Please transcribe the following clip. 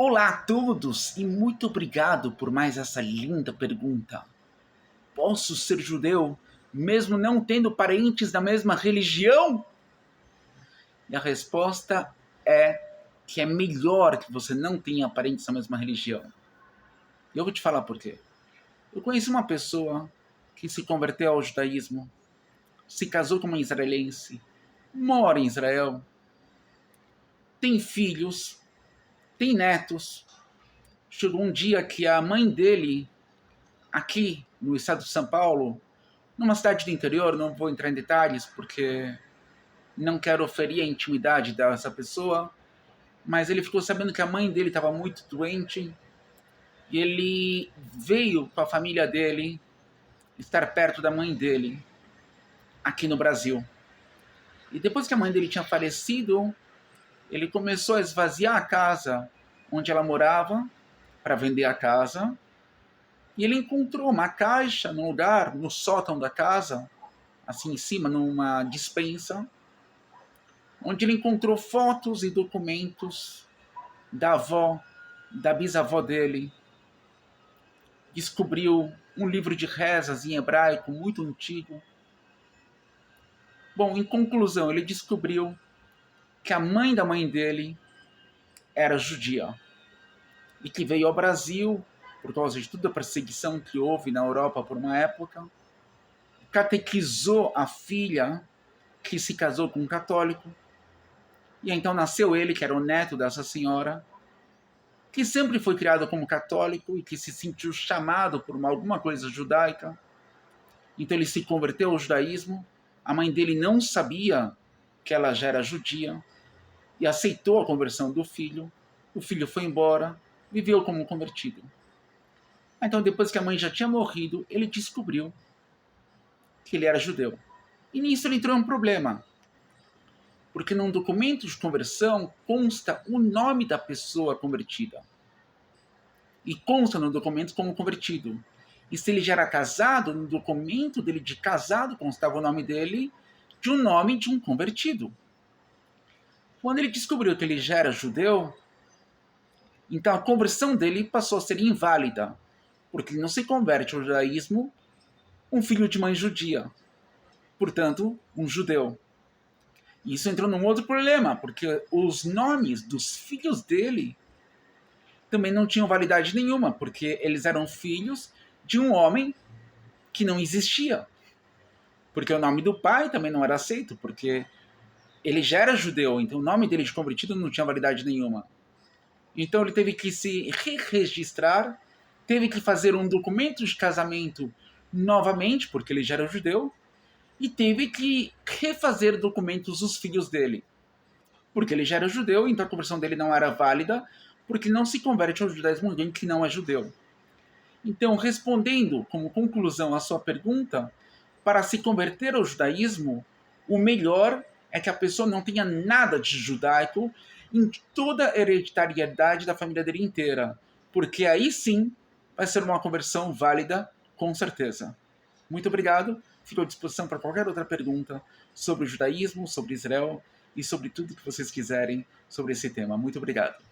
Olá a todos e muito obrigado por mais essa linda pergunta. Posso ser judeu mesmo não tendo parentes da mesma religião? E a resposta é que é melhor que você não tenha parentes da mesma religião. E eu vou te falar por quê. Eu conheci uma pessoa que se converteu ao judaísmo, se casou com uma israelense, mora em Israel, tem filhos, tem netos. Chegou um dia que a mãe dele, aqui no estado de São Paulo, numa cidade do interior, não vou entrar em detalhes porque não quero ferir a intimidade dessa pessoa, mas ele ficou sabendo que a mãe dele estava muito doente e ele veio com a família dele estar perto da mãe dele aqui no Brasil. E depois que a mãe dele tinha falecido, ele começou a esvaziar a casa onde ela morava para vender a casa. E ele encontrou uma caixa num lugar, no sótão da casa, assim em cima, numa despensa, onde ele encontrou fotos e documentos da avó, da bisavó dele. Descobriu um livro de rezas em hebraico muito antigo. Bom, em conclusão, ele descobriu que a mãe da mãe dele era judia e que veio ao Brasil por causa de toda a perseguição que houve na Europa por uma época, catequizou a filha que se casou com um católico, e então nasceu ele, que era o neto dessa senhora, que sempre foi criado como católico e que se sentiu chamado por alguma coisa judaica. Então ele se converteu ao judaísmo. A mãe dele não sabia que ela já era judia e aceitou a conversão do filho. O filho foi embora, viveu como um convertido. Então, depois que a mãe já tinha morrido, ele descobriu que ele era judeu. E nisso ele entrou em um problema, porque num documento de conversão consta o nome da pessoa convertida. E consta no documento como convertido. E se ele já era casado, no documento dele de casado constava o nome dele de um nome de um convertido. Quando ele descobriu que ele já era judeu, então a conversão dele passou a ser inválida, porque ele não se converte ao judaísmo um filho de mãe judia, portanto, um judeu. E isso entrou num outro problema, porque os nomes dos filhos dele também não tinham validade nenhuma, porque eles eram filhos de um homem que não existia. Porque o nome do pai também não era aceito, porque ele já era judeu, então o nome dele de convertido não tinha validade nenhuma. Então ele teve que se re-registrar, teve que fazer um documento de casamento novamente, porque ele já era judeu, e teve que refazer documentos dos filhos dele. Porque ele já era judeu, então a conversão dele não era válida, porque não se converte ao judaísmo ninguém que não é judeu. Então, respondendo como conclusão à sua pergunta, para se converter ao judaísmo, o melhor é que a pessoa não tenha nada de judaico em toda a hereditariedade da família dele inteira, porque aí sim vai ser uma conversão válida, com certeza. Muito obrigado, fico à disposição para qualquer outra pergunta sobre o judaísmo, sobre Israel e sobre tudo que vocês quiserem sobre esse tema. Muito obrigado.